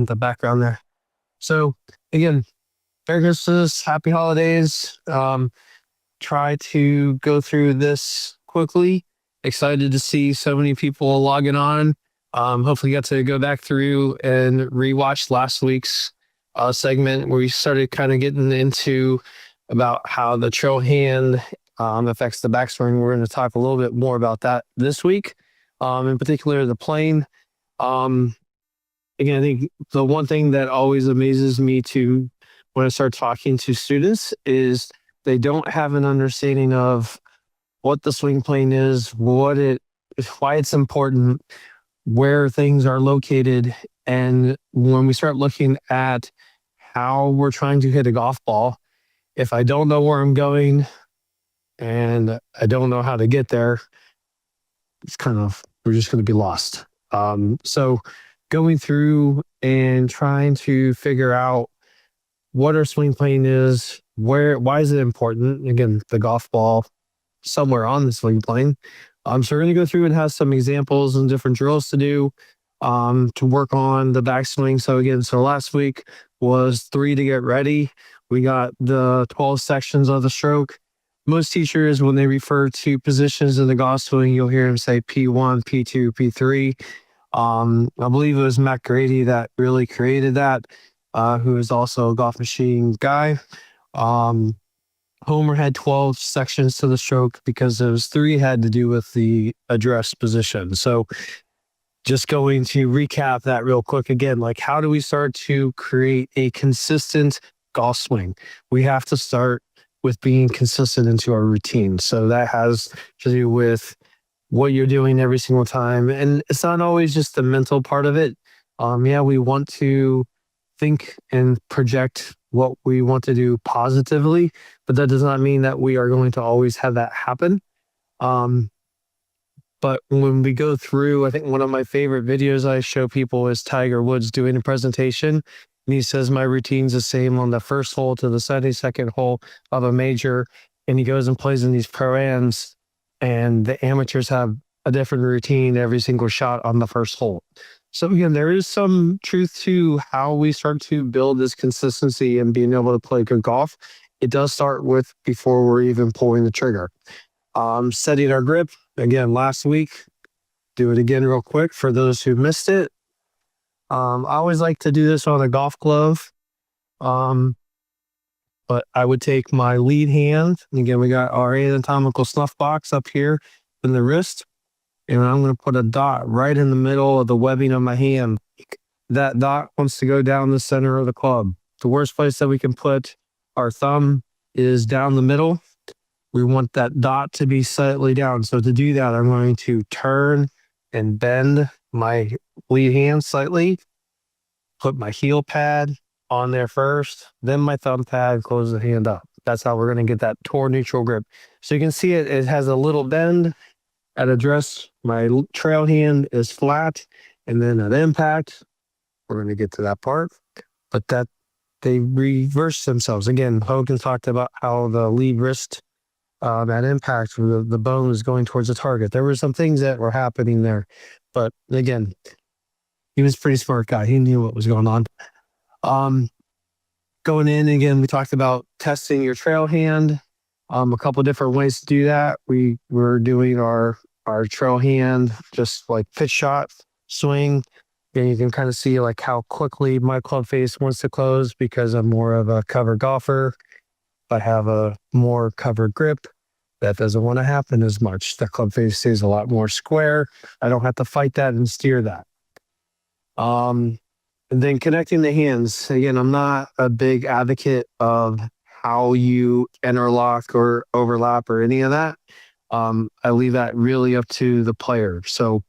in the background there. So again, Merry Christmas, Happy Holidays. Try to go through this quickly. Excited to see so many people logging on. Hopefully got to go back through and rewatch last week's segment where we started kind of getting into about how the trail hand affects the backswing. We're going to talk a little bit more about that this week. In particular, the plane. Again, I think the one thing that always amazes me to when I start talking to students is they don't have an understanding of what the swing plane is, why it's important, where things are located. And when we start looking at how we're trying to hit a golf ball, if I don't know where I'm going and I don't know how to get there, we're just going to be lost. So going through and trying to figure out what our swing plane is, why is it important? Again, the golf ball somewhere on the swing plane. So we're going to go through and have some examples and different drills to do to work on the backswing. So last week was 3 to get ready. We got the 12 sections of the stroke. Most teachers, when they refer to positions in the golf swing, you'll hear them say P1, P2, P3. I believe it was Matt Grady that really created that, who is also a Golf Machine guy. Homer had 12 sections to the stroke because those 3 had to do with the address position. So just going to recap that real quick again, like how do we start to create a consistent golf swing? We have to start with being consistent into our routine. So that has to do with what you're doing every single time. And it's not always just the mental part of it. We want to think and project what we want to do positively, but that does not mean that we are going to always have that happen. But when we go through, I think one of my favorite videos I show people is Tiger Woods doing a presentation. And he says, my routine's the same on the first hole to the 72nd hole of a major. And he goes and plays in these pro-ams, and the amateurs have a different routine every single shot on the first hole. So again, there is some truth to how we start to build this consistency and being able to play good golf. It does start with before we're even pulling the trigger. Setting our grip, again, last week, do it again real quick for those who missed it. I always like to do this on a golf glove, but I would take my lead hand, and again, we got our anatomical snuff box up here in the wrist, and I'm going to put a dot right in the middle of the webbing of my hand. That dot wants to go down the center of the club. The worst place that we can put our thumb is down the middle. We want that dot to be slightly down. So to do that, I'm going to turn and bend my lead hand slightly, put my heel pad on there first, then my thumb pad, close the hand up. That's how we're going to get that toward neutral grip. So you can see it has a little bend at address. My trail hand is flat, and then at impact, we're going to get to that part, but that they reverse themselves. Again, Hogan talked about how the lead wrist at impact, the bone is going towards the target. There were some things that were happening there, but again, he was a pretty smart guy. He knew what was going on. Going in, again, we talked about testing your trail hand. A couple different ways to do that. We were doing our trail hand, just like pitch shot, swing. And you can kind of see like how quickly my club face wants to close because I'm more of a cover golfer. If I have a more covered grip, that doesn't want to happen as much. The club face stays a lot more square. I don't have to fight that and steer that. And then connecting the hands. Again, I'm not a big advocate of how you interlock or overlap or any of that. I leave that really up to the player. So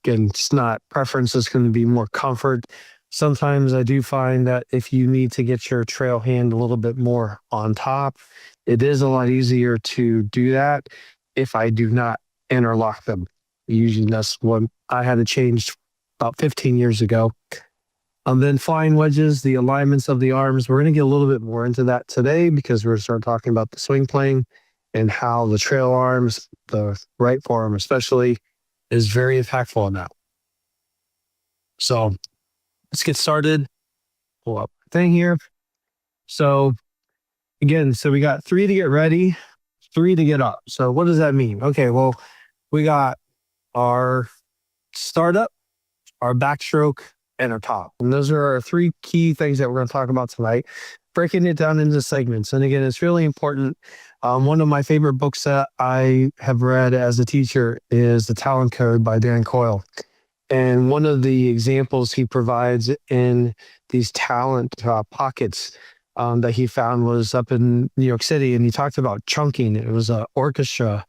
again, it's not preference, it's going to be more comfort. Sometimes I do find that if you need to get your trail hand a little bit more on top, it is a lot easier to do that if I do not interlock them. Usually that's what I had to change about 15 years ago. Then flying wedges, the alignments of the arms. We're going to get a little bit more into that today because we're going to start talking about the swing plane and how the trail arms, the right forearm especially, is very impactful on that. So let's get started. Pull up the thing here. So again, so we got 3 to get ready, 3 to get up. So what does that mean? Okay, well, we got our startup, our backstroke, and our top. And those are our 3 key things that we're going to talk about tonight, breaking it down into segments. And again, it's really important. One of my favorite books that I have read as a teacher is The Talent Code by Dan Coyle. And one of the examples he provides in these talent pockets that he found was up in New York City. And he talked about chunking. It was an orchestra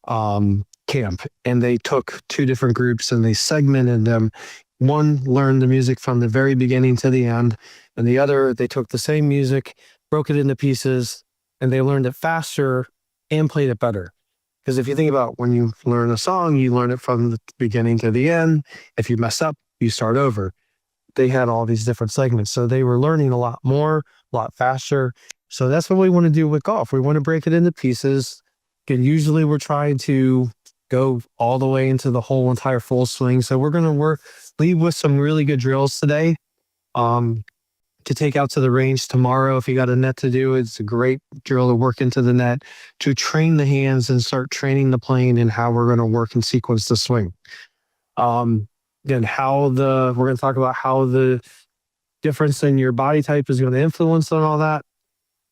camp, and they took 2 different groups and they segmented them. One learned the music from the very beginning to the end, and the other, they took the same music, broke it into pieces, and they learned it faster and played it better. Because if you think about when you learn a song, you learn it from the beginning to the end. If you mess up, you start over. They had all these different segments. So they were learning a lot more, a lot faster. So that's what we want to do with golf. We want to break it into pieces. And usually we're trying to go all the way into the whole entire full swing. So we're going to leave with some really good drills today to take out to the range tomorrow. If you got a net to do, it's a great drill to work into the net to train the hands and start training the plane and how we're going to work and sequence the swing. Then we're going to talk about how the difference in your body type is going to influence on all that.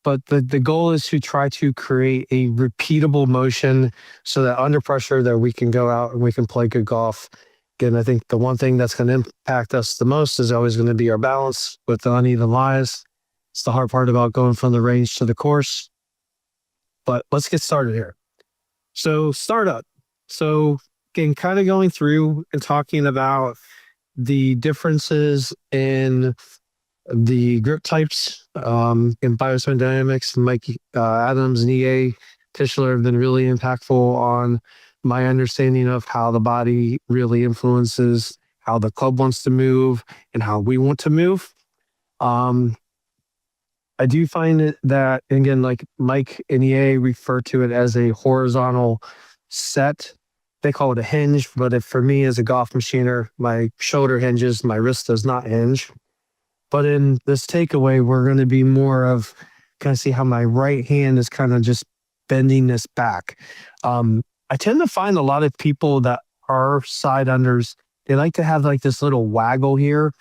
But the goal is to try to create a repeatable motion so that under pressure that we can go out and we can play good golf. Again, I think the one thing that's going to impact us the most is always going to be our balance with the uneven lies. It's the hard part about going from the range to the course. But let's get started here. So startup. So again, kind of going through and talking about the differences in the grip types in BioSwing Dynamics. Mike Adams and EA Tischler have been really impactful on my understanding of how the body really influences how the club wants to move and how we want to move. I do find it that, again, like Mike and EA refer to it as a horizontal set. They call it a hinge, but for me as a golf machiner, my shoulder hinges, my wrist does not hinge. But in this takeaway, we're going to be more of kind of see how my right hand is kind of just bending this back. I tend to find a lot of people that are side unders, they like to have like this little waggle here.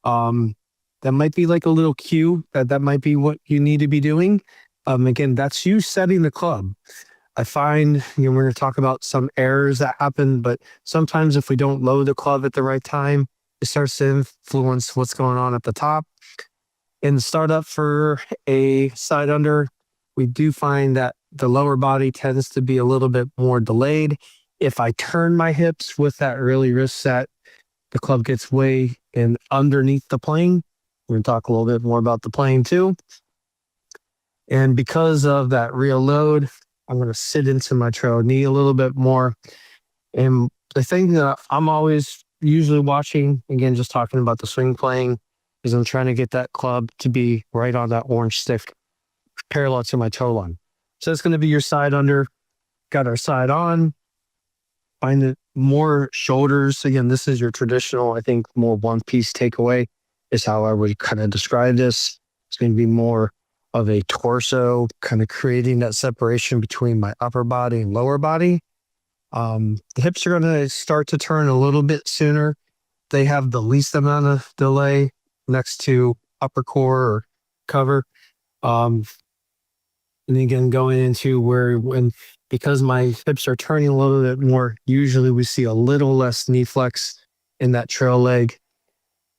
That might be like a little cue. That might be what you need to be doing. Again, that's you setting the club. I find, we're going to talk about some errors that happen, but sometimes if we don't load the club at the right time, it starts to influence what's going on at the top. In the startup for a side under, we do find that the lower body tends to be a little bit more delayed. If I turn my hips with that early wrist set, the club gets way in underneath the plane. We're going to talk a little bit more about the plane too. And because of that real load, I'm going to sit into my trail knee a little bit more. And the thing that I'm always usually watching, again, just talking about the swing playing, is I'm trying to get that club to be right on that orange stick, parallel to my toe line. So it's going to be your side under. Got our side on. Find it more shoulders. Again, this is your traditional, I think, more one-piece takeaway is how I would kind of describe this. It's going to be more of a torso, kind of creating that separation between my upper body and lower body. The hips are going to start to turn a little bit sooner. They have the least amount of delay next to upper core or cover. And again, going into because my hips are turning a little bit more, usually we see a little less knee flex in that trail leg.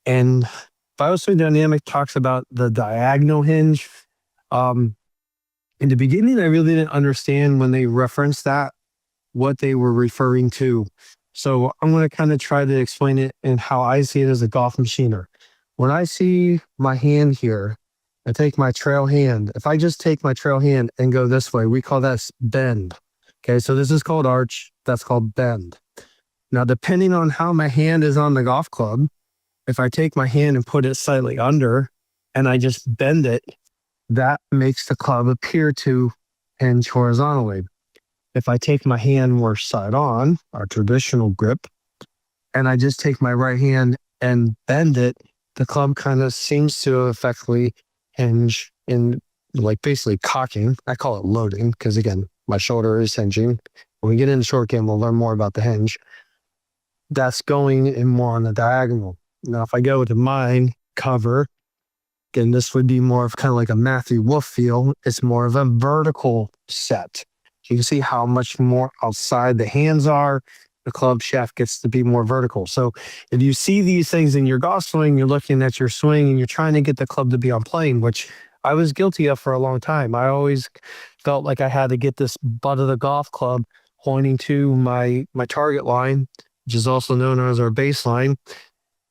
And BioSwing Dynamic talks about the diagonal hinge. In the beginning, I really didn't understand when they referenced that, what they were referring to. So I'm going to kind of try to explain it in how I see it as a golf machiner. When I see my hand here, I take my trail hand. If I just take my trail hand and go this way, we call that bend. Okay, so this is called arch. That's called bend. Now, depending on how my hand is on the golf club, if I take my hand and put it slightly under and I just bend it, that makes the club appear to hinge horizontally. If I take my hand more side on, our traditional grip, and I just take my right hand and bend it, the club kind of seems to effectively hinge in like basically cocking. I call it loading because again, my shoulder is hinging. When we get into short game, we'll learn more about the hinge. That's going in more on the diagonal. Now, if I go to mine cover, again, this would be more of kind of like a Matthew Wolf feel. It's more of a vertical set. You can see how much more outside the hands are. The club shaft gets to be more vertical. So if you see these things in your golf swing, you're looking at your swing and you're trying to get the club to be on plane, which I was guilty of for a long time. I always felt like I had to get this butt of the golf club pointing to my target line, which is also known as our baseline.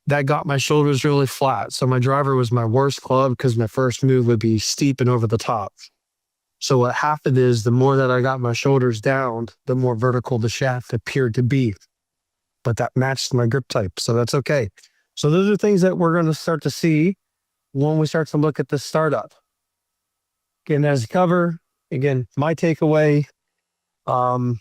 That got my shoulders really flat. So my driver was my worst club because my first move would be steep and over the top. So what happened is the more that I got my shoulders down, the more vertical the shaft appeared to be. But that matched my grip type. So that's okay. So those are things that we're going to start to see when we start to look at the startup. Again, as a cover, again, my takeaway, I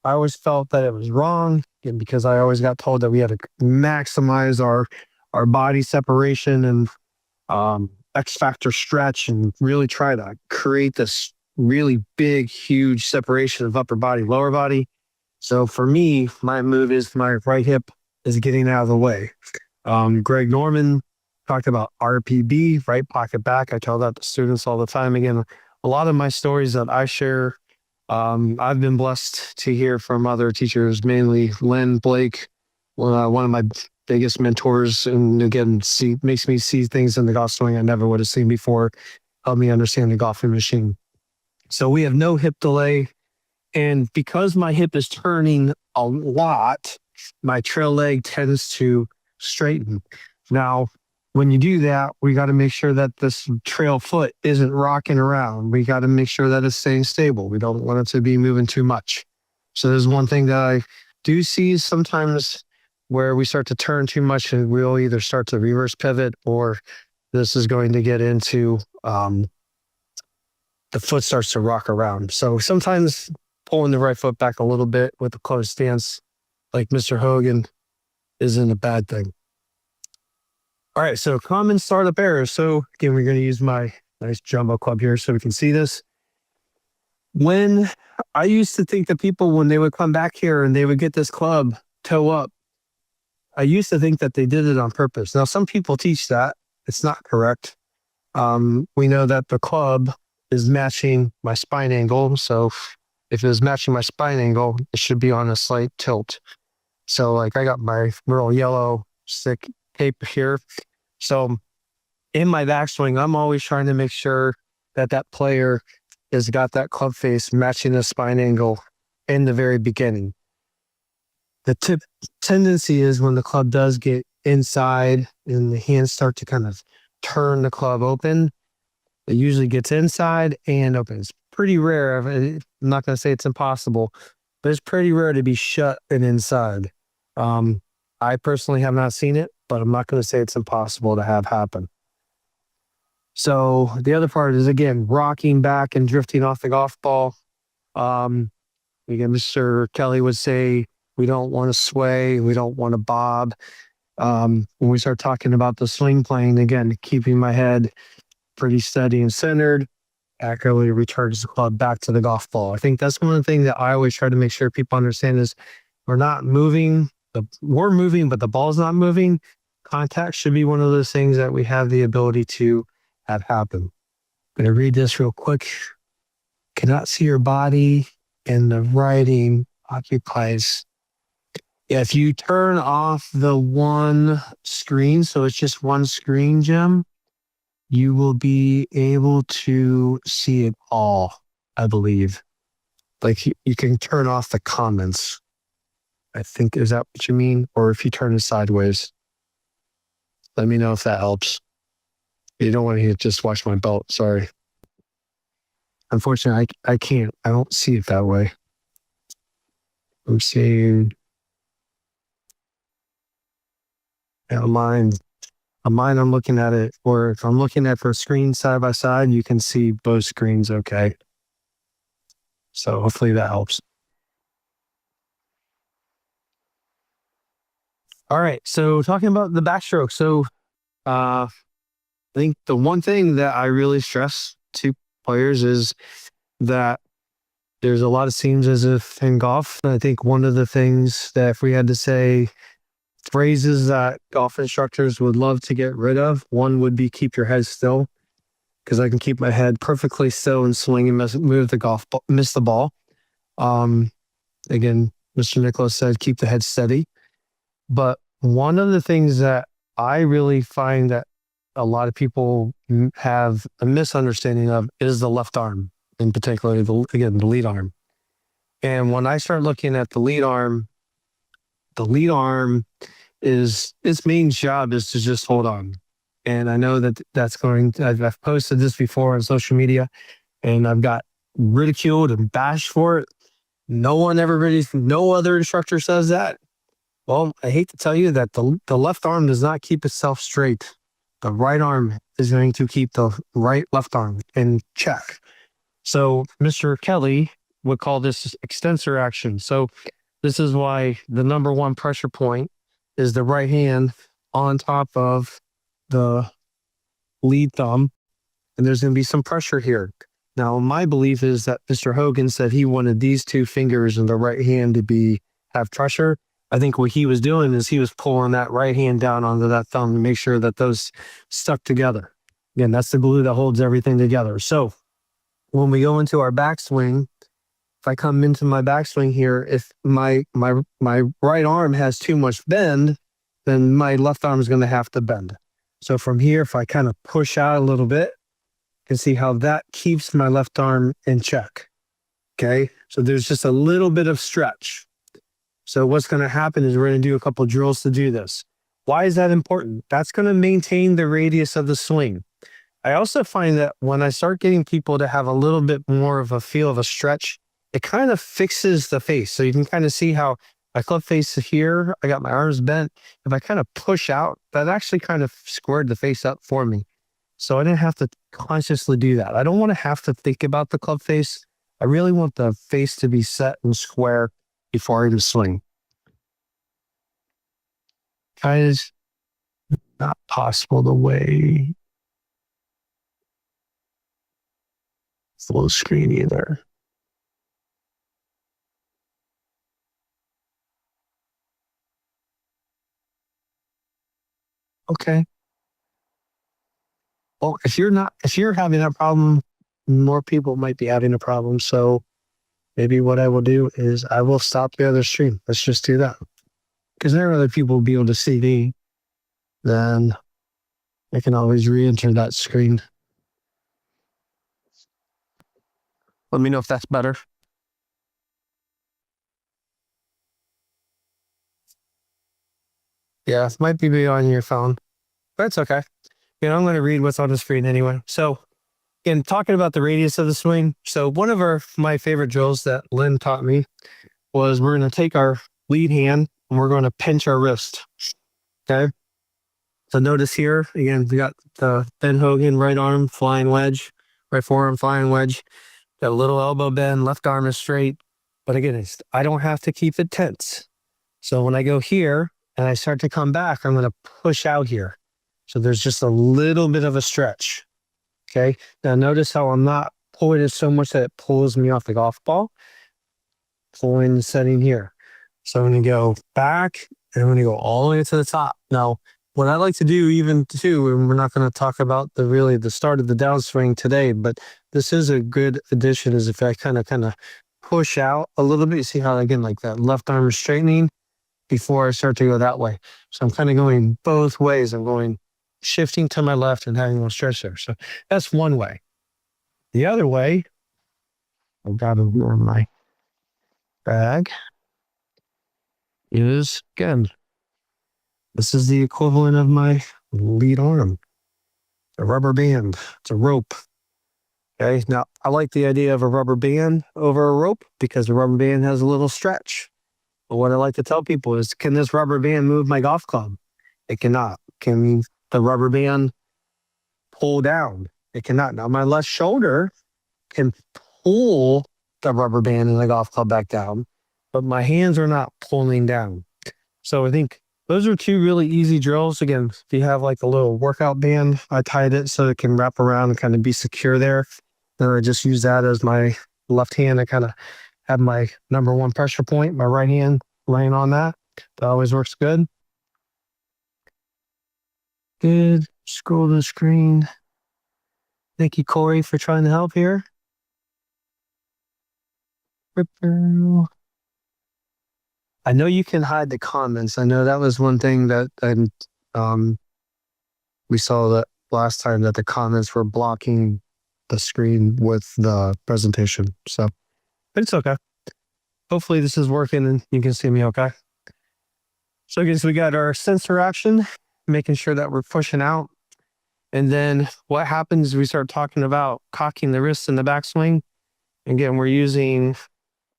always felt that it was wrong, again, because I always got told that we had to maximize our body separation and X factor stretch and really try to create this really big, huge separation of upper body, lower body. So for me, my move is my right hip is getting out of the way. Greg Norman talked about RPB, right pocket back. I tell that to students all the time. Again, a lot of my stories that I share, I've been blessed to hear from other teachers, mainly Lynn Blake, one of my biggest mentors, and again, makes me see things in the golf swing I never would have seen before, help me understand the golfing machine. So we have no hip delay. And because my hip is turning a lot, my trail leg tends to straighten. Now, when you do that, we got to make sure that this trail foot isn't rocking around. We got to make sure that it's staying stable. We don't want it to be moving too much. So there's one thing that I do see sometimes where we start to turn too much and we'll either start to reverse pivot or this is going to get into the foot starts to rock around. So sometimes pulling the right foot back a little bit with a closed stance, like Mr. Hogan, isn't a bad thing. All right, so common startup errors. So again, we're going to use my nice jumbo club here so we can see this. When I used to think that people, when they would come back here and they would get this club toe up, I used to think that they did it on purpose. Now, some people teach that. It's not correct. We know that the club is matching my spine angle. So if it was matching my spine angle, it should be on a slight tilt. So like I got my little yellow stick tape here. So in my backswing, I'm always trying to make sure that that player has got that club face matching the spine angle in the very beginning. The tendency is when the club does get inside and the hands start to kind of turn the club open, it usually gets inside and open. It's pretty rare. I'm not going to say it's impossible, but it's pretty rare to be shut and inside. I personally have not seen it, but I'm not going to say it's impossible to have happen. So the other part is, again, rocking back and drifting off the golf ball. Again, Mr. Kelly would say, we don't want to sway. We don't want to bob. When we start talking about the swing plane, again, keeping my head pretty steady and centered, accurately returns the club back to the golf ball. I think that's one of the things that I always try to make sure people understand is we're not moving. We're moving, but the ball's not moving. Contact should be one of those things that we have the ability to have happen. I'm going to read this real quick. Cannot see your body and the writing occupies. Yeah, if you turn off the one screen, so it's just one screen, Jim, you will be able to see it all, I believe. Like you can turn off the comments. I think, is that what you mean? Or if you turn it sideways, let me know if that helps. You don't want to just watch my belt. Sorry. Unfortunately, I can't. I don't see it that way. I'm seeing mine. On mine, I'm looking at it, or if I'm looking at the screen side by side, you can see both screens okay. So hopefully that helps. All right. So talking about the backstroke. So I think the one thing that I really stress to players is that there's a lot of seems as if in golf. I think one of the things that if we had to say phrases that golf instructors would love to get rid of, one would be keep your head still, because I can keep my head perfectly still and swing and move the golf ball, miss the ball. Um, Again, Mr. Nicholas said keep the head steady. But one of the things that I really find that a lot of people have a misunderstanding of is the left arm, in particular, the lead arm. And when I start looking at the lead arm is its main job is to just hold on. And I know that that's I've posted this before on social media and I've got ridiculed and bashed for it. No other instructor says that. Well, I hate to tell you that the left arm does not keep itself straight. The right arm is going to keep the left arm in check. So Mr. Kelly would call this extensor action. So this is why the number one pressure point is the right hand on top of the lead thumb. And there's going to be some pressure here. Now, my belief is that Mr. Hogan said he wanted these two fingers in the right hand to have pressure. I think what he was doing is he was pulling that right hand down onto that thumb to make sure that those stuck together. Again, that's the glue that holds everything together. So when we go into our backswing, if I come into my backswing here, if my right arm has too much bend, then my left arm is going to have to bend. So from here, if I kind of push out a little bit, you can see how that keeps my left arm in check. Okay, so there's just a little bit of stretch. So what's going to happen is we're going to do a couple of drills to do this. Why is that important? That's going to maintain the radius of the swing. I also find that when I start getting people to have a little bit more of a feel of a stretch, it kind of fixes the face. So you can kind of see how my club face here, I got my arms bent. If I kind of push out, that actually kind of squared the face up for me. So I didn't have to consciously do that. I don't want to have to think about the club face. I really want the face to be set and square before I even swing. Kind of not possible the way it's a little screen either. Okay. Well, if you're having that problem, more people might be having a problem. So maybe what I will do is I will stop the other stream. Let's just do that. Because there are other people will be able to see me. Then I can always re-enter that screen. Let me know if that's better. Yeah, it might be on your phone, but it's okay. I'm going to read what's on the screen anyway. So again, talking about the radius of the swing. So one of my favorite drills that Lynn taught me was we're going to take our lead hand and we're going to pinch our wrist. Okay. So notice here, again, we got the Ben Hogan right arm flying wedge, right forearm flying wedge, got a little elbow bend, left arm is straight. But again, I don't have to keep it tense. So when I go here and I start to come back, I'm going to push out here. So there's just a little bit of a stretch. Okay. Now notice how I'm not pulling it so much that it pulls me off the golf ball. Pulling and setting here. So I'm going to go back and I'm going to go all the way to the top. Now, what I like to do even too, and we're not going to talk about the start of the downswing today, but this is a good addition is if I kind of push out a little bit. You see how, again, like that left arm is straightening before I start to go that way. So I'm kind of going both ways. I'm going shifting to my left and having a little stretch there. So that's one way. The other way, I've got to in my bag, is, again, this is the equivalent of my lead arm, a rubber band. It's a rope. Okay. Now, I like the idea of a rubber band over a rope because the rubber band has a little stretch. But what I like to tell people is, can this rubber band move my golf club? It cannot. Can the rubber band pull down? It cannot. Now, my left shoulder can pull the rubber band in the golf club back down, but my hands are not pulling down. So I think those are two really easy drills. Again, if you have like a little workout band, I tied it so it can wrap around and kind of be secure there. Then I just use that as my left hand. I kind of have my number one pressure point, my right hand laying on that. That always works good. Good. Scroll the screen. Thank you, Corey, for trying to help here. I know you can hide the comments. I know that was one thing that we saw that last time, that the comments were blocking the screen with the presentation. So, but it's okay. Hopefully this is working and you can see me okay. So again, we got our sensor action, making sure that we're pushing out. And then what happens is we start talking about cocking the wrists in the backswing. Again, we're using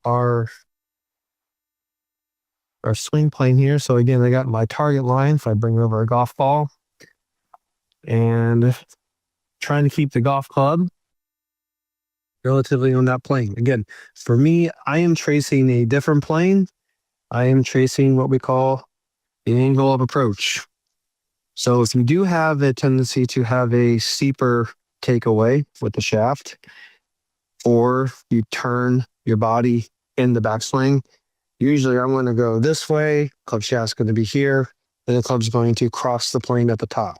our swing plane here. So again, I got my target line. If I bring over a golf ball and trying to keep the golf club relatively on that plane. Again, for me, I am tracing a different plane. I am tracing what we call the angle of approach. So if you do have a tendency to have a steeper takeaway with the shaft, or you turn your body in the backswing, usually I'm going to go this way, club shaft's going to be here, and the club's going to cross the plane at the top.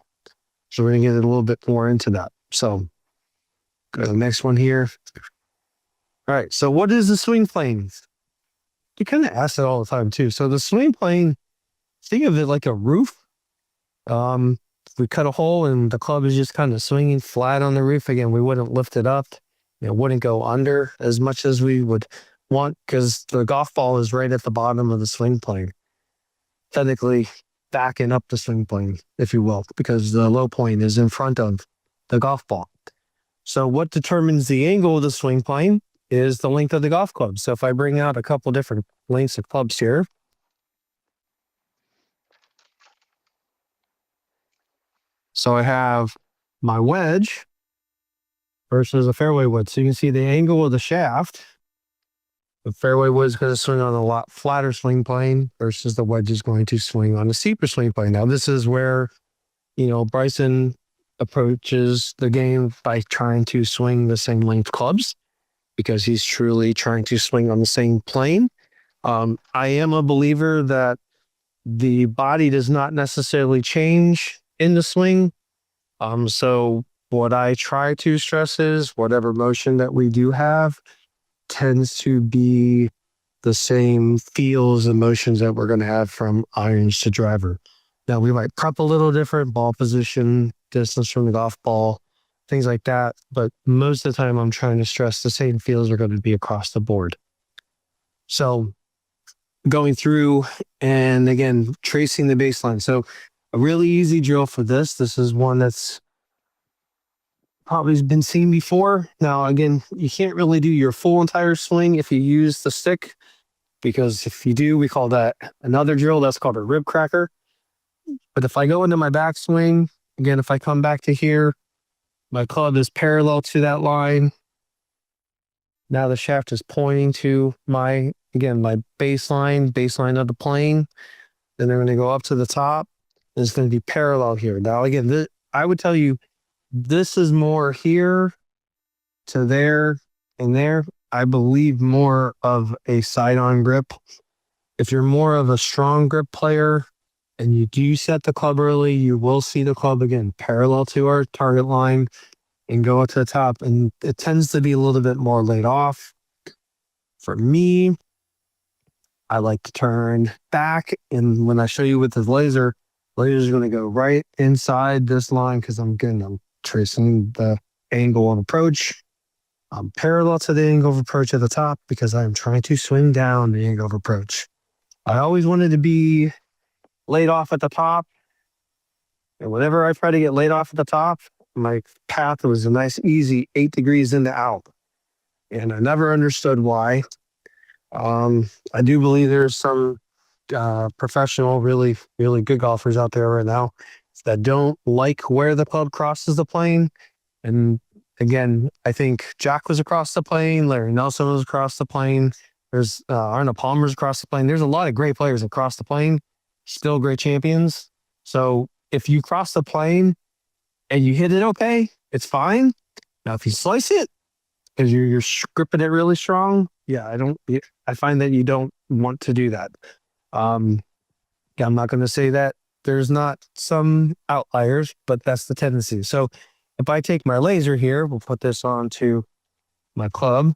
So we're going to get a little bit more into that. So go to the next one here. All right, so what is the swing plane? You kind of ask it all the time too. So the swing plane, think of it like a roof. We cut a hole and the club is just kind of swinging flat on the roof. Again, we wouldn't lift it up. It wouldn't go under as much as we would want, because the golf ball is right at the bottom of the swing plane, technically backing up the swing plane, if you will, because the low point is in front of the golf ball. So what determines the angle of the swing plane is the length of the golf club. So if I bring out a couple different lengths of clubs here, so I have my wedge versus a fairway wood. So you can see the angle of the shaft. The fairway wood is going to swing on a lot flatter swing plane versus the wedge is going to swing on a steeper swing plane. Now, this is where, Bryson approaches the game by trying to swing the same length clubs, because he's truly trying to swing on the same plane. I am a believer that the body does not necessarily change in the swing. So what I try to stress is whatever motion that we do have tends to be the same feels and motions that we're going to have from irons to driver. Now, we might prep a little different, ball position, distance from the golf ball, things like that. But most of the time, I'm trying to stress the same feels are going to be across the board. So going through and again, tracing the baseline. So a really easy drill for this. This is one that's probably been seen before. Now, again, you can't really do your full entire swing if you use the stick, because if you do, we call that another drill. That's called a rib cracker. But if I go into my backswing, again, if I come back to here, my club is parallel to that line. Now the shaft is pointing to my baseline of the plane. Then they're going to go up to the top. And it's going to be parallel here. Now, again, I would tell you, this is more here to there and there. I believe more of a side-on grip. If you're more of a strong grip player and you do set the club early, you will see the club again parallel to our target line and go up to the top. And it tends to be a little bit more laid off. For me, I like to turn back. And when I show you with the laser is going to go right inside this line, because I'm tracing the angle of approach. I'm parallel to the angle of approach at the top because I'm trying to swing down the angle of approach. I always wanted to be laid off at the top. And whenever I try to get laid off at the top, my path was a nice, easy 8 degrees into out. And I never understood why. I do believe there's some professional, really, really good golfers out there right now that don't like where the club crosses the plane. And again, I think Jack was across the plane, Larry Nelson was across the plane. There's Arnold Palmer's across the plane. There's a lot of great players across the plane. still great champions. So if you cross the plane and you hit it okay, it's fine. Now, if you slice it because you're gripping it really strong, yeah, I find that you don't want to do that. Yeah, I'm not going to say that there's not some outliers, but that's the tendency. So if I take my laser here, we'll put this onto my club.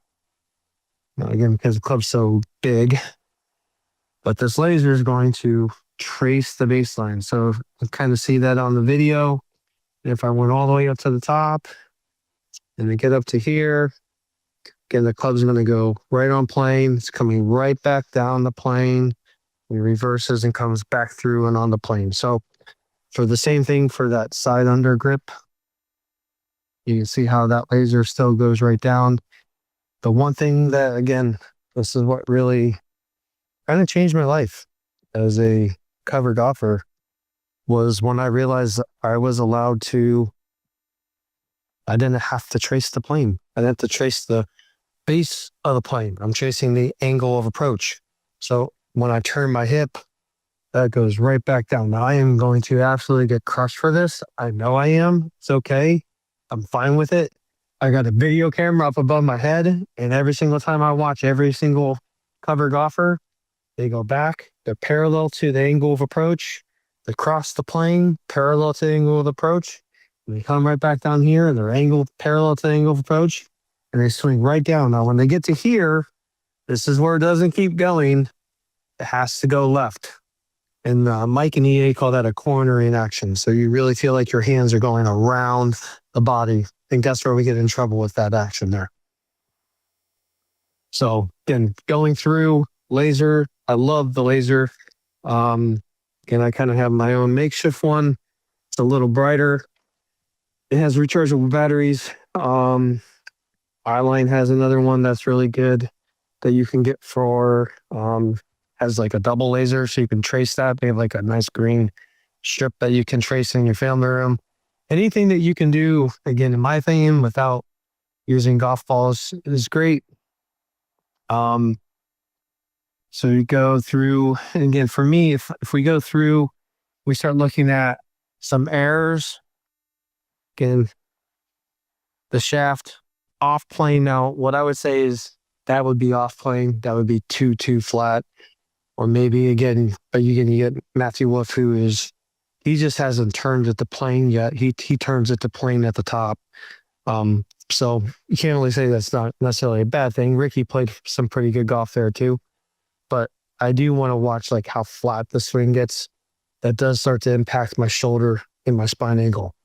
Now, again, because the club's so big, but this laser is going to trace the baseline. So you kind of see that on the video. And if I went all the way up to the top and then get up to here, again, the club's going to go right on plane. It's coming right back down the plane. It reverses and comes back through and on the plane. So for the same thing for that side under grip, you can see how that laser still goes right down. The one thing that, again, this is what really kind of changed my life as a cover golfer was when I realized I didn't have to trace the plane. I didn't have to trace the base of the plane. I'm tracing the angle of approach. So when I turn my hip, that goes right back down. Now I am going to absolutely get crushed for this. I know I am. It's okay. I'm fine with it. I got a video camera up above my head, and every single time I watch every single cover golfer, they go back. They're parallel to the angle of approach. They cross the plane parallel to the angle of approach. And they come right back down here, and they're angled parallel to the angle of approach, and they swing right down. Now, when they get to here, this is where it doesn't keep going. It has to go left. And Mike and EA call that a cornering action. So you really feel like your hands are going around the body. I think that's where we get in trouble with that action there. So again, going through laser, I love the laser. Again, I kind of have my own makeshift one. It's a little brighter. It has rechargeable batteries. Eyeline has another one that's really good that you can get for has like a double laser, so you can trace that. They have like a nice green strip that you can trace in your family room. Anything that you can do, again, in my opinion, without using golf balls is great. So you go through, and again, for me, if we go through, we start looking at some errors. Again, the shaft off plane. Now, what I would say is that would be off plane. That would be too flat. Or maybe again, but you get Matthew Wolf, he just hasn't turned at the plane yet. He turns at the plane at the top. So you can't really say that's not necessarily a bad thing. Ricky played some pretty good golf there too. But I do want to watch like how flat the swing gets. That does start to impact my shoulder and my spine angle.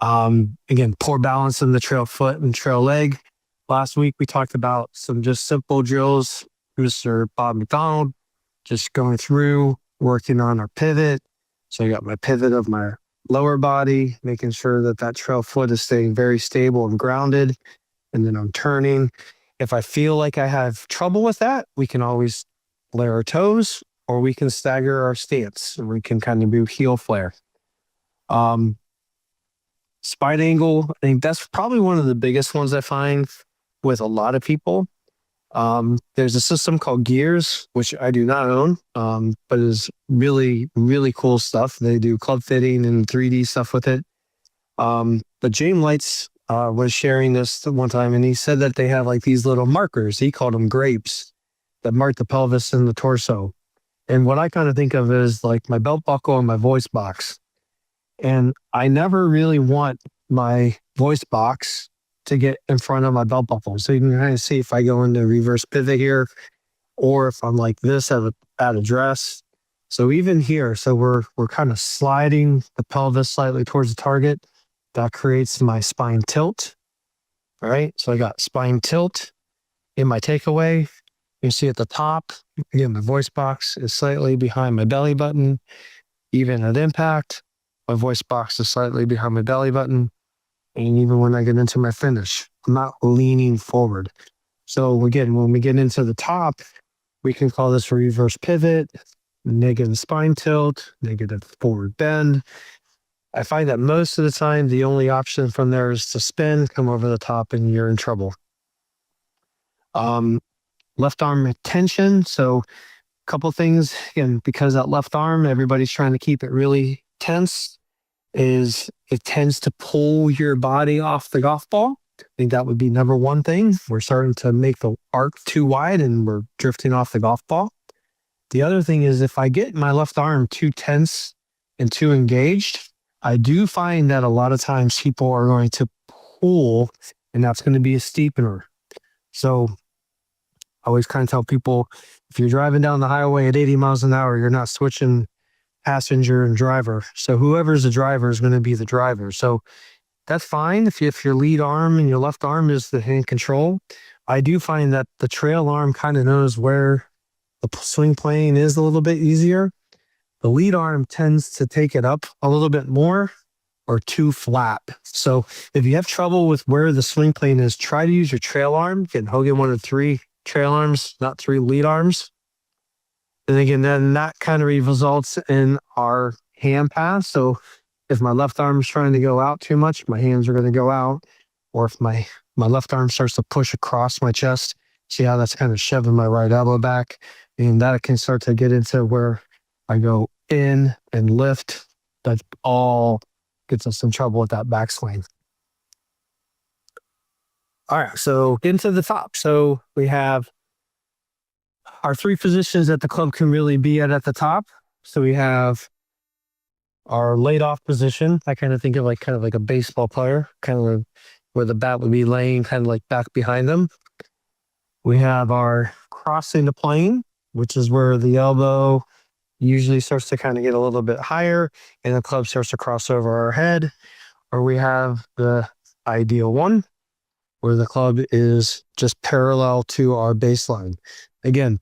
Again, poor balance in the trail foot and trail leg. Last week we talked about some just simple drills. Mr. Bob McDonald, just going through, working on our pivot. So I got my pivot of my lower body, making sure that trail foot is staying very stable and grounded. And then I'm turning. If I feel like I have trouble with that, we can always layer our toes, or we can stagger our stance, and we can kind of do heel flare. Spine angle, I think that's probably one of the biggest ones I find with a lot of people. There's a system called Gears, which I do not own, but is really, really cool stuff. They do club fitting and 3D stuff with it. But James Lights was sharing this one time, and he said that they have like these little markers. He called them grapes that mark the pelvis and the torso. And what I kind of think of is like my belt buckle and my voice box. And I never really want my voice box to get in front of my belt buckle. So you can kind of see if I go into reverse pivot here, or if I'm like this at a dress. So even here, so we're kind of sliding the pelvis slightly towards the target. That creates my spine tilt. All right. So I got spine tilt in my takeaway. You see at the top, again, my voice box is slightly behind my belly button. Even at impact, my voice box is slightly behind my belly button. And even when I get into my finish, I'm not leaning forward. So again, when we get into the top, we can call this a reverse pivot, negative spine tilt, negative forward bend. I find that most of the time, the only option from there is to spin, come over the top, and you're in trouble. Left arm tension. So Couple things, again, because that left arm, everybody's trying to keep it really tense, is it tends to pull your body off the golf ball. I think that would be number one thing. We're starting to make the arc too wide and we're drifting off the golf ball. The other thing is if I get my left arm too tense and too engaged, I do find that a lot of times people are going to pull and that's going to be a steepener. So I always kind of tell people, if you're driving down the highway at 80 miles an hour, you're not switching passenger and driver. So whoever's the driver is going to be the driver. So that's fine if your lead arm and your left arm is the hand control. I do find that the trail arm kind of knows where the swing plane is a little bit easier. The lead arm tends to take it up a little bit more or too flat. So if you have trouble with where the swing plane is, try to use your trail arm. Get Hogan 1 of 3 trail arms, not 3 lead arms. And again, then that kind of results in our hand pass. So if my left arm is trying to go out too much, my hands are going to go out. Or if my left arm starts to push across my chest, see how that's kind of shoving my right elbow back. And that can start to get into where I go in and lift. That all gets us in trouble with that backswing. All right, so into the top. So we have our 3 positions that the club can really be at the top. So we have our laid off position. I kind of think of kind of like a baseball player, kind of where the bat would be laying kind of like back behind them. We have our crossing the plane, which is where the elbow usually starts to kind of get a little bit higher and the club starts to cross over our head. Or we have the ideal one, where the club is just parallel to our baseline. Again,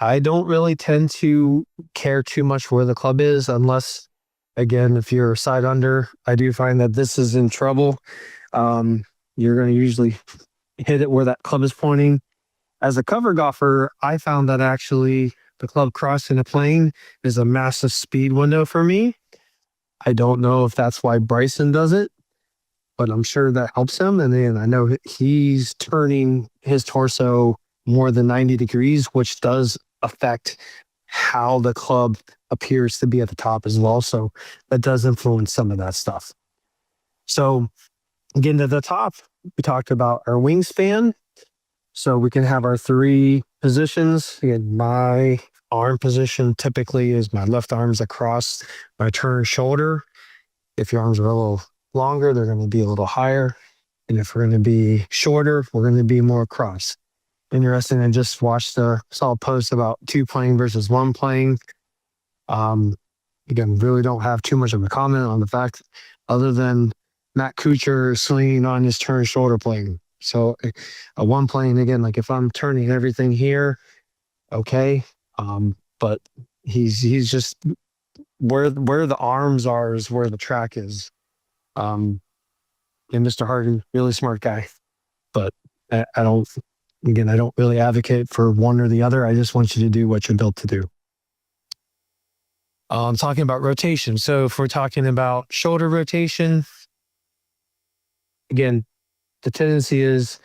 I don't really tend to care too much where the club is unless, again, if you're side under, I do find that this is in trouble. You're going to usually hit it where that club is pointing. As a cover golfer, I found that actually the club crossing the plane is a massive speed window for me. I don't know if that's why Bryson does it, but I'm sure that helps him. And then I know he's turning his torso more than 90 degrees, which does affect how the club appears to be at the top as well. So that does influence some of that stuff. So getting to the top, we talked about our wingspan. So we can have our 3 positions. Again, my arm position typically is my left arm's across my turn shoulder. If your arms are a little longer, they're going to be a little higher. And if we're going to be shorter, we're going to be more across. Interesting. I just saw a post about 2 playing versus 1 playing. Again, really don't have too much of a comment on the fact other than Matt Kuchar swinging on his turn shoulder plane. So a 1 plane, again, like if I'm turning everything here, okay. But he's just where the arms are is where the track is. And Mr. Harden, really smart guy, but I don't really advocate for one or the other. I just want you to do what you're built to do. I'm talking about rotation. So if we're talking about shoulder rotation, again, the tendency is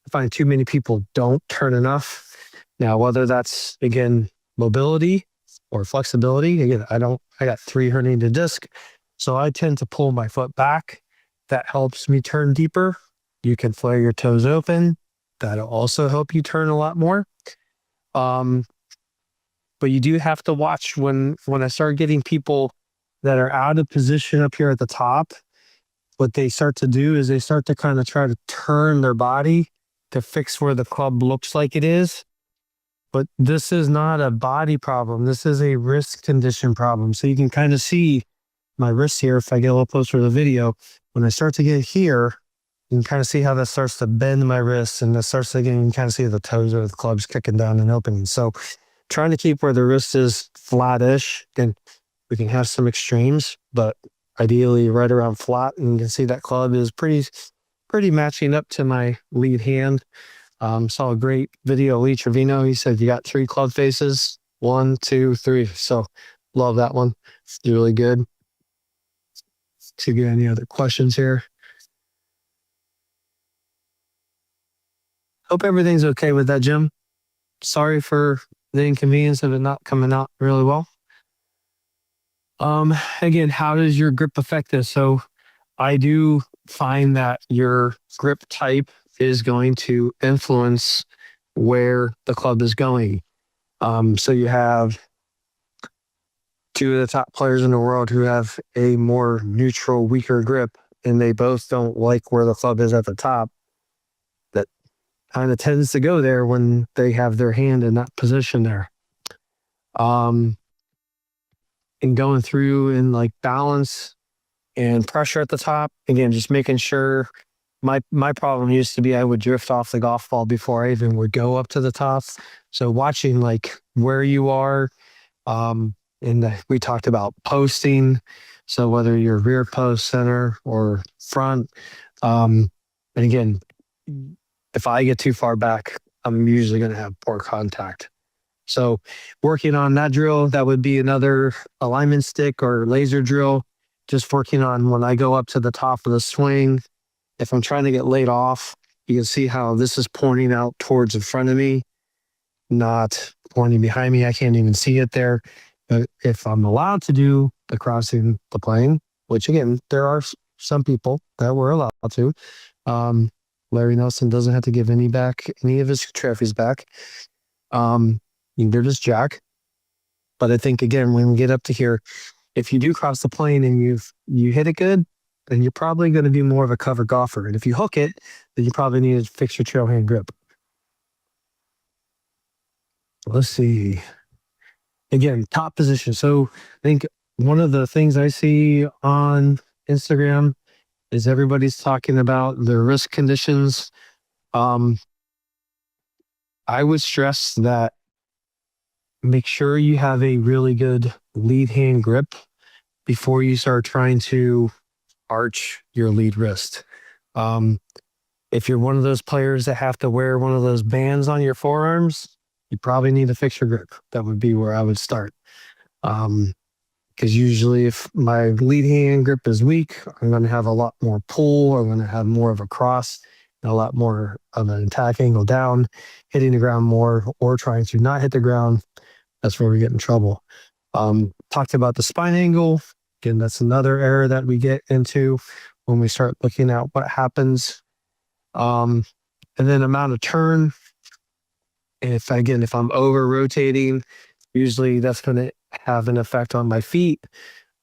I find too many people don't turn enough. Now, whether that's, again, mobility or flexibility, again, I got 3 herniated disc, so I tend to pull my foot back. That helps me turn deeper. You can flare your toes open. That'll also help you turn a lot more. But you do have to watch when I start getting people that are out of position up here at the top, what they start to do is they start to kind of try to turn their body to fix where the club looks like it is. But this is not a body problem. This is a wrist condition problem. So you can kind of see my wrist here. If I get a little closer to the video, when I start to get here, you can kind of see how that starts to bend my wrists and that starts to get, you can kind of see the toes of the clubs kicking down and opening. So trying to keep where the wrist is flat-ish, and we can have some extremes, but ideally right around flat. And you can see that club is pretty matching up to my lead hand. Saw a great video of Lee Trevino. He said, you got 3 club faces, 1, 2, 3. So love that one. It's really good. See if you get any other questions here. Hope everything's okay with that, Jim. Sorry for the inconvenience of it not coming out really well. Again, how does your grip affect this? So I do find that your grip type is going to influence where the club is going. So you have two of the top players in the world who have a more neutral, weaker grip, and they both don't like where the club is at the top. That kind of tends to go there when they have their hand in that position there. Um, and going through and like balance and pressure at the top. Again, just making sure my problem used to be I would drift off the golf ball before I even would go up to the top. So watching like where you are, um, we talked about posting. So whether you're rear post, center, or front, and again, if I get too far back, I'm usually going to have poor contact. So working on that drill, that would be another alignment stick or laser drill. Just working on when I go up to the top of the swing. If I'm trying to get laid off, you can see how this is pointing out towards in front of me, not pointing behind me. I can't even see it there. But if I'm allowed to do the crossing the plane, which again, there are some people that were allowed to. Um, Larry Nelson doesn't have to give any of his trophies back. Neither does Jack. But I think again, when we get up to here, if you do cross the plane and you hit it good, then you're probably going to be more of a cover golfer. And if you hook it, then you probably need to fix your trail hand grip. Let's see. Again, top position. So I think one of the things I see on Instagram is everybody's talking about their wrist conditions. I would stress that make sure you have a really good lead hand grip before you start trying to arch your lead wrist. Um, if you're one of those players that have to wear one of those bands on your forearms, you probably need to fix your grip. That would be where I would start. Because usually if my lead hand grip is weak, I'm going to have a lot more pull. I'm going to have more of a cross and a lot more of an attack angle down, hitting the ground more or trying to not hit the ground. That's where we get in trouble. Talked about the spine angle. Again, that's another error that we get into when we start looking at what happens. And then amount of turn. If I'm over rotating, usually that's going to have an effect on my feet.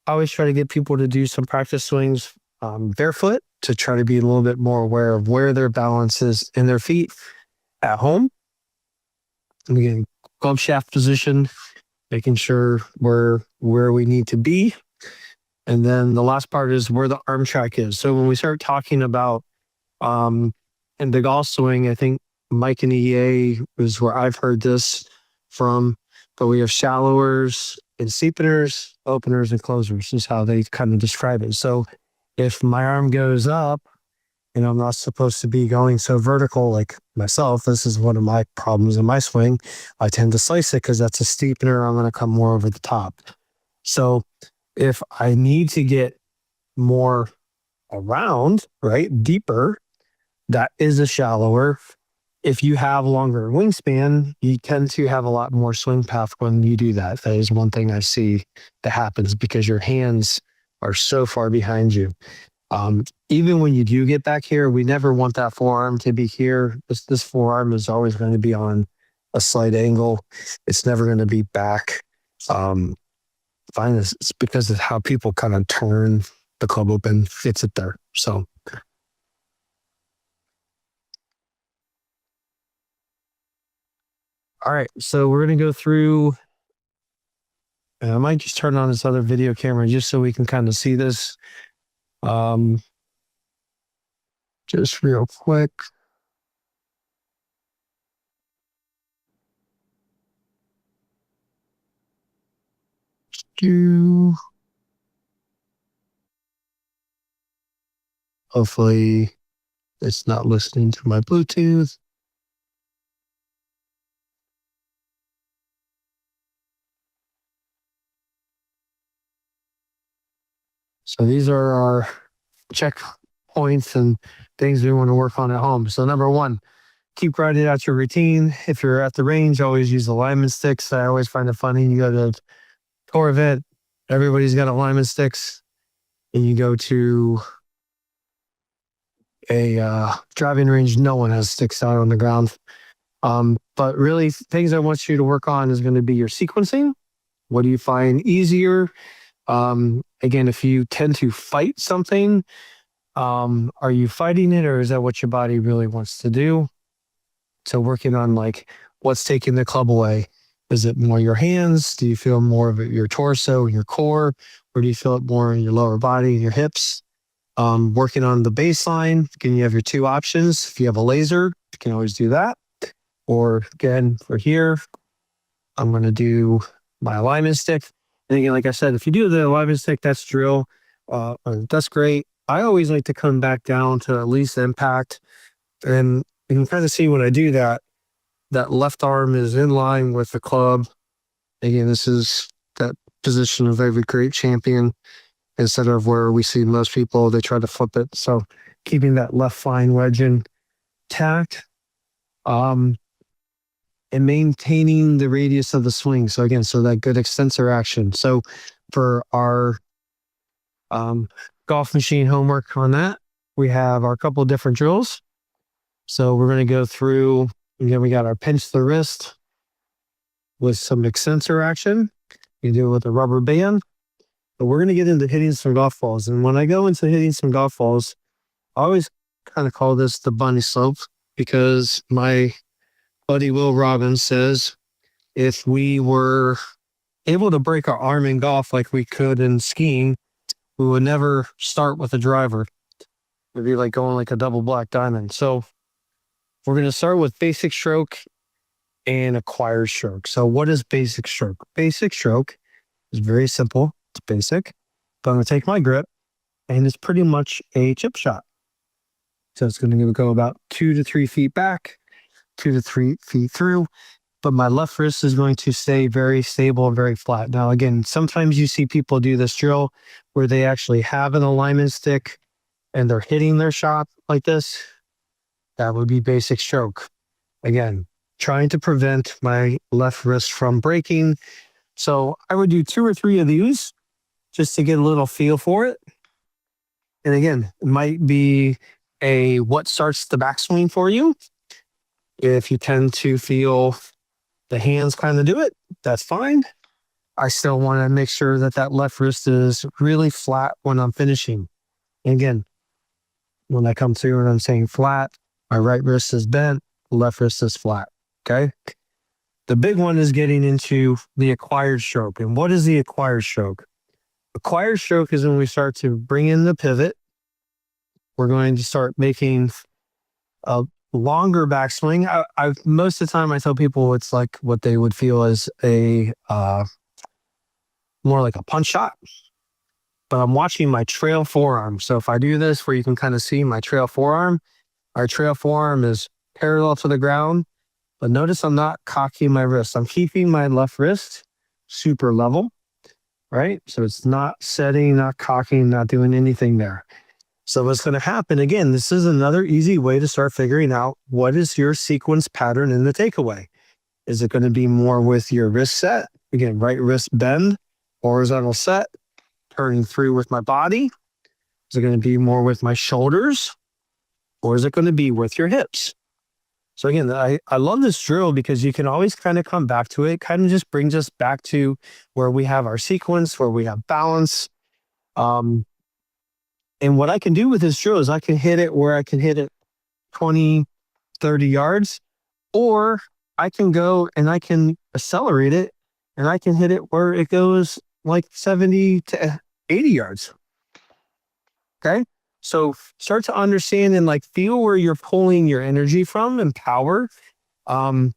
I always try to get people to do some practice swings barefoot to try to be a little bit more aware of where their balance is in their feet at home. And again, club shaft position, making sure where we need to be. And then the last part is where the arm track is. So when we start talking about in the golf swing, I think Mike and EA is where I've heard this from, but we have shallowers and steepeners, openers and closers is how they kind of describe it. So if my arm goes up and I'm not supposed to be going so vertical like myself, this is one of my problems in my swing. I tend to slice it because that's a steepener. I'm going to come more over the top. So if I need to get more around, right, deeper, that is a shallower. If you have longer wingspan, you tend to have a lot more swing path when you do that. That is one thing I see that happens because your hands are so far behind you. Even when you do get back here, we never want that forearm to be here. This forearm is always going to be on a slight angle. It's never going to be back. Find this, it's because of how people kind of turn the club open, fits it there. So. All right, so we're going to go through, and I might just turn on this other video camera just so we can kind of see this. Just real quick. Hopefully it's not listening to my Bluetooth. So these are our checkpoints and things we want to work on at home. So number one, keep writing out your routine. If you're at the range, always use alignment sticks. I always find it funny. You go to tour event, everybody's got alignment sticks, and you go to a driving range, no one has sticks out on the ground. But really, things I want you to work on is going to be your sequencing. What do you find easier? Again, if you tend to fight something, are you fighting it, or is that what your body really wants to do? So working on like what's taking the club away. Is it more your hands? Do you feel more of it your torso and your core? Or do you feel it more in your lower body and your hips? Working on the baseline. Again, you have your two options. If you have a laser, you can always do that. Or again, for here, I'm going to do my alignment stick. And again, like I said, if you do the alignment stick, that's drill. That's great. I always like to come back down to at least impact. And you can kind of see when I do that, that left arm is in line with the club. Again, this is that position of every great champion instead of where we see most people, they try to flip it. So keeping that left fine wedge intact. And maintaining the radius of the swing. So again, so that good extensor action. So for our golf machine homework on that, we have our couple of different drills. So we're going to go through, again, we got our pinch the wrist with some extensor action. You do it with a rubber band. But we're going to get into hitting some golf balls. And when I go into hitting some golf balls, I always kind of call this the bunny slope, because my buddy Will Robbins says if we were able to break our arm in golf like we could in skiing, we would never start with a driver. It'd be like going like a double black diamond. So we're going to start with basic stroke and acquired stroke. So what is basic stroke? Basic stroke is very simple. It's basic. But I'm going to take my grip, and it's pretty much a chip shot. So it's going to go about 2 to 3 feet back, 2 to 3 feet through, but my left wrist is going to stay very stable and very flat. Now, again, sometimes you see people do this drill where they actually have an alignment stick and they're hitting their shot like this. That would be basic stroke. Again, trying to prevent my left wrist from breaking. So I would do 2 or 3 of these just to get a little feel for it. And again, it might be a what starts the backswing for you. If you tend to feel the hands kind of do it, that's fine. I still want to make sure that that left wrist is really flat when I'm finishing. And again, when I come through and I'm saying flat, my right wrist is bent, left wrist is flat. Okay. The big one is getting into the acquired stroke. And what is the acquired stroke? Acquired stroke is when we start to bring in the pivot. We're going to start making a longer backswing. I most of the time I tell people it's like what they would feel as a more like a punch shot, but I'm watching my trail forearm. So if I do this where you can kind of see my trail forearm, our trail forearm is parallel to the ground, but notice I'm not cocking my wrist. I'm keeping my left wrist super level, right? So it's not setting, not cocking, not doing anything there. So what's going to happen, again, this is another easy way to start figuring out what is your sequence pattern in the takeaway. Is it going to be more with your wrist set? Again, right wrist bend, horizontal set, turning through with my body. Is it going to be more with my shoulders? Or is it going to be with your hips? So again, I love this drill because you can always kind of come back to it. Kind of just brings us back to where we have our sequence, where we have balance. And what I can do with this drill is I can hit it where I can hit it 20, 30 yards, or I can go and I can accelerate it and I can hit it where it goes like 70 to 80 yards. Okay. So start to understand and like feel where you're pulling your energy from and power. You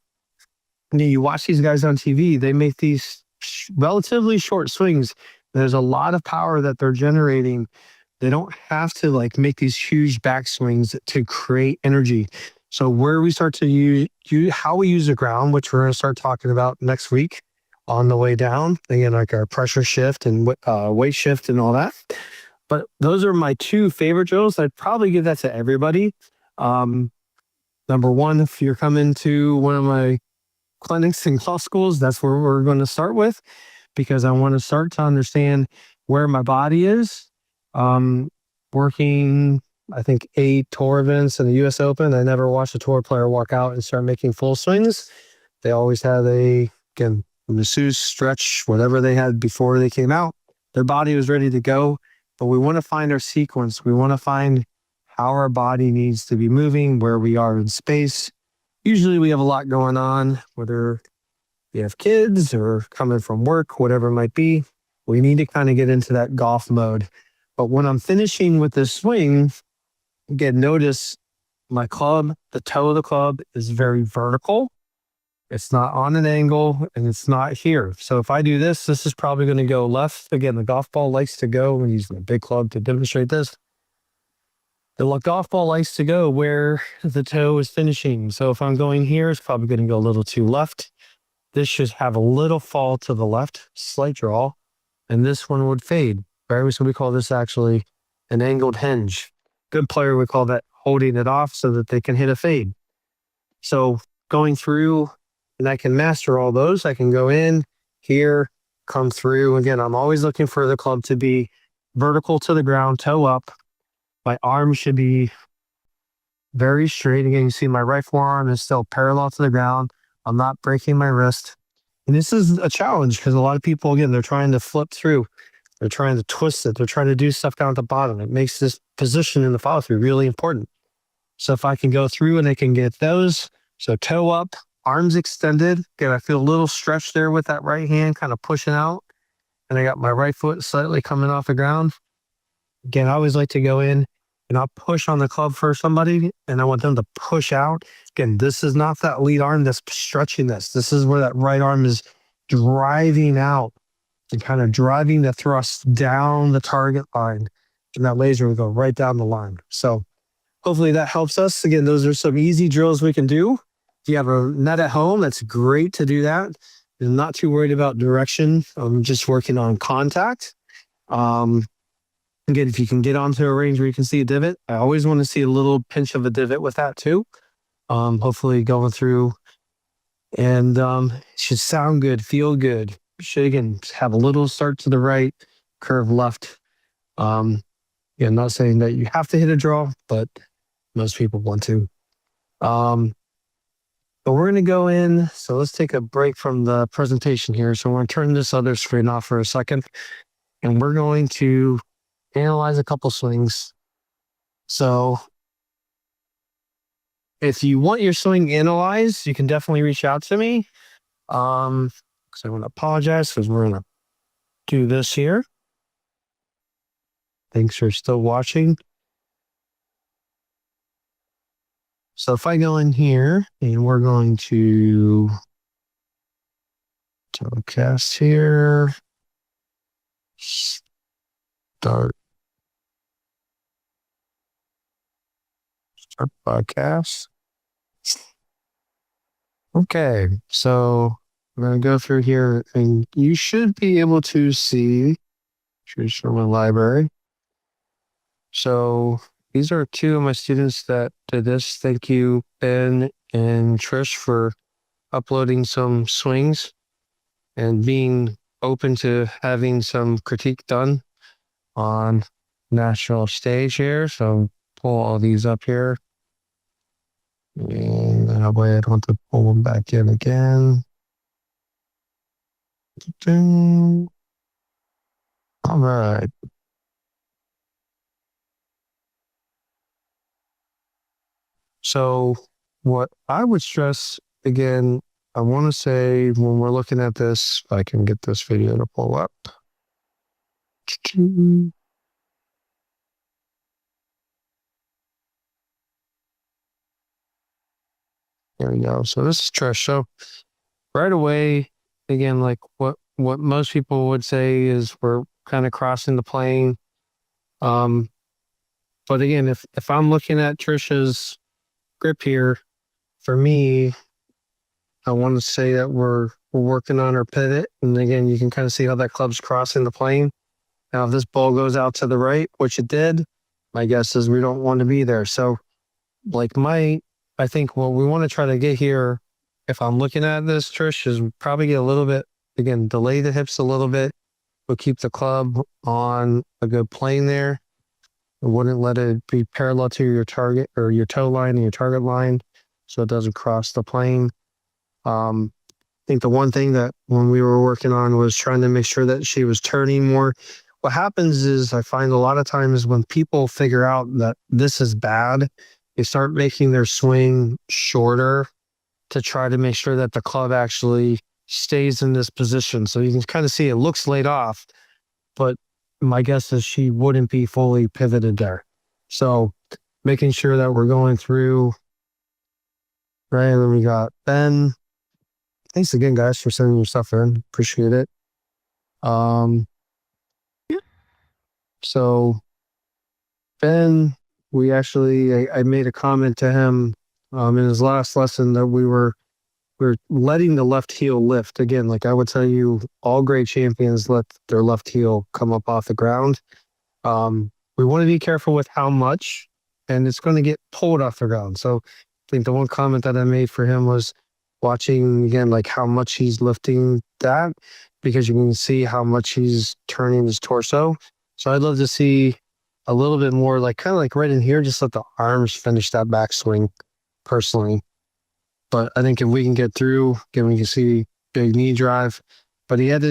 watch these guys on TV, they make these relatively short swings. There's a lot of power that they're generating. They don't have to like make these huge backswings to create energy. So where we start to use how we use the ground, which we're going to start talking about next week on the way down, again, like our pressure shift and weight shift and all that. But those are my 2 favorite drills. I'd probably give that to everybody. The number one, if you're coming to one of my clinics and golf schools, that's where we're going to start with, because I want to start to understand where my body is. Working, I think, 8 tour events in the US Open, I never watched a tour player walk out and start making full swings. They always had again, masseuse, stretch, whatever they had before they came out. Their body was ready to go, but we want to find our sequence. We want to find how our body needs to be moving, where we are in space. Usually we have a lot going on, whether we have kids or coming from work, whatever it might be. We need to kind of get into that golf mode. But when I'm finishing with this swing, again, notice my club, the toe of the club is very vertical. It's not on an angle and it's not here. So if I do this, this is probably going to go left. Again, the golf ball likes to go, I'm using a big club to demonstrate this. The golf ball likes to go where the toe is finishing. So if I'm going here, it's probably going to go a little too left. This should have a little fall to the left, slight draw, and this one would fade. Right? So we call this actually an angled hinge. Good player would call that holding it off so that they can hit a fade. So going through, and I can master all those. I can go in here, come through. Again, I'm always looking for the club to be vertical to the ground, toe up. My arm should be very straight. Again, you see my right forearm is still parallel to the ground. I'm not breaking my wrist. And this is a challenge because a lot of people, again, they're trying to flip through. They're trying to twist it. They're trying to do stuff down at the bottom. It makes this position in the follow through really important. So if I can go through and I can get those, so toe up, arms extended. Again, I feel a little stretch there with that right hand kind of pushing out. And I got my right foot slightly coming off the ground. Again, I always like to go in and I'll push on the club for somebody and I want them to push out. Again, this is not that lead arm that's stretching this. This is where that right arm is driving out and kind of driving the thrust down the target line. And that laser will go right down the line. So hopefully that helps us. Again, those are some easy drills we can do. If you have a net at home, that's great to do that. I'm not too worried about direction. I'm just working on contact. Again, if you can get onto a range where you can see a divot, I always want to see a little pinch of a divot with that too. Hopefully going through and it should sound good, feel good. Should again have a little start to the right, curve left. Yeah, not saying that you have to hit a draw, but most people want to. But we're going to go in. So let's take a break from the presentation here. So we're going to turn this other screen off for a second, and we're going to analyze a couple swings. So if you want your swing analyzed, you can definitely reach out to me. So I want to apologize because we're going to do this here. Thanks for still watching. So if I go in here and we're going to telecast here, start podcast. Okay, so I'm going to go through here and you should be able to see, choose from a library. So these are two of my students that did this. Thank you, Ben and Trish, for uploading some swings and being open to having some critique done on national stage here. So pull all these up here. And that way I don't have to pull them back in again. All right. So what I would stress, again, I want to say when we're looking at this, if I can get this video to pull up. There we go. So this is Trish. So right away, again, like what most people would say is we're kind of crossing the plane. But again, if I'm looking at Trisha's grip here, for me, I want to say that we're working on our pivot. And again, you can kind of see how that club's crossing the plane. Now, if this ball goes out to the right, which it did, my guess is we don't want to be there. So like I I think what we want to try to get here, if I'm looking at this, Trish, is probably get a little bit, again, delay the hips a little bit, but keep the club on a good plane there. I wouldn't let it be parallel to your target or your toe line and your target line so it doesn't cross the plane. I think the one thing that when we were working on was trying to make sure that she was turning more. What happens is I find a lot of times when people figure out that this is bad, they start making their swing shorter to try to make sure that the club actually stays in this position. So you can kind of see it looks laid off, but my guess is she wouldn't be fully pivoted there. So making sure that we're going through, right? And then we got Ben. Thanks again, guys, for sending your stuff in. Appreciate it. So Ben, I made a comment to him in his last lesson that we're letting the left heel lift again. Like I would tell you, all great champions let their left heel come up off the ground. We want to be careful with how much, and it's going to get pulled off the ground. So I think the one comment that I made for him was watching again, like how much he's lifting that, because you can see how much he's turning his torso. So I'd love to see a little bit more, like kind of like right in here, just let the arms finish that backswing personally. But I think if we can get through, again, we can see big knee drive, but he had to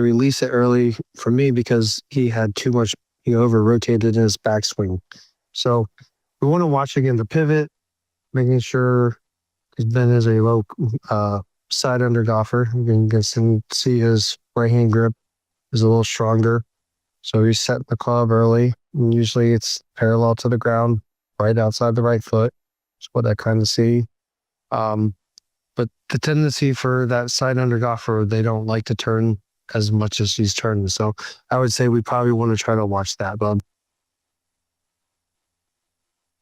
release it early for me because he had too much, he over rotated in his backswing. So we want to watch again the pivot, making sure, because Ben is a low side under golfer. You can see his right hand grip is a little stronger. So he's setting the club early. And usually it's parallel to the ground, right outside the right foot. That's what I kind of see. But the tendency for that side under golfer, they don't like to turn as much as he's turning. So I would say we probably want to try to watch that, bub.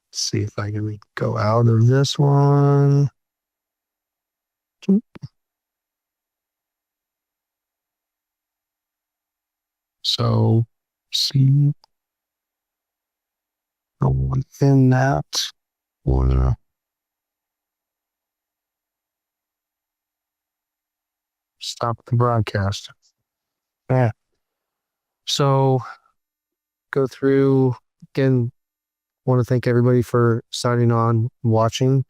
Let's see if I can go out of this one. So see within that or stop the broadcast. Yeah. So go through again. Want to thank everybody for signing on, watching.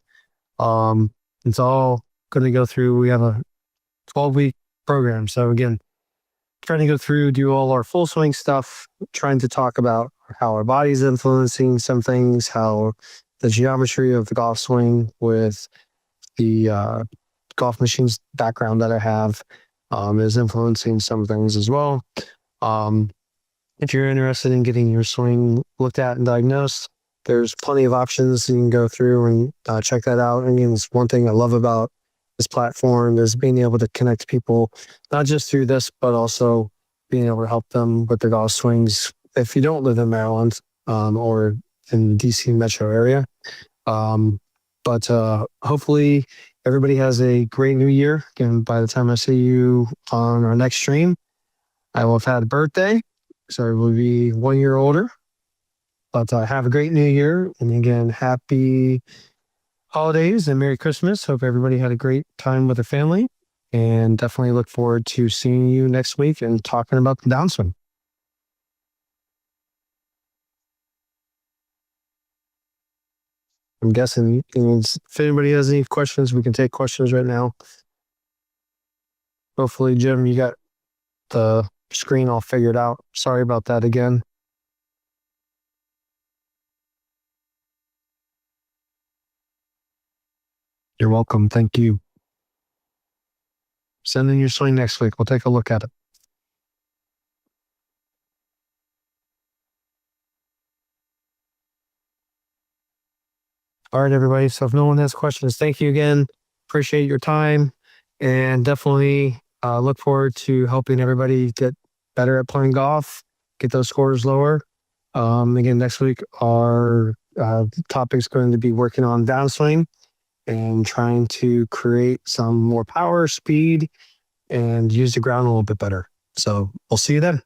It's all going to go through. We have a 12-week program. So again, trying to go through, do all our full swing stuff, trying to talk about how our body's influencing some things, how the geometry of the golf swing with the golf machines background that I have is influencing some things as well. If you're interested in getting your swing looked at and diagnosed, there's plenty of options you can go through and check that out. And again, it's one thing I love about this platform is being able to connect people, not just through this, but also being able to help them with their golf swings. If you don't live in Maryland or in the DC metro area, but hopefully everybody has a great new year. Again, by the time I see you on our next stream, I will have had a birthday, so it will be 1 year older. But have a great new year. And again, happy holidays and Merry Christmas. Hope everybody had a great time with their family. And definitely look forward to seeing you next week and talking about the downswing. I'm guessing if anybody has any questions, we can take questions right now. Hopefully, Jim, you got the screen all figured out. Sorry about that again. You're welcome. Thank you. Send in your swing next week. We'll take a look at it. All right, everybody. So if no one has questions, thank you again. Appreciate your time and definitely look forward to helping everybody get better at playing golf, get those scores lower. Again, next week, our topic is going to be working on downswing and trying to create some more power, speed, and use the ground a little bit better. So we'll see you then.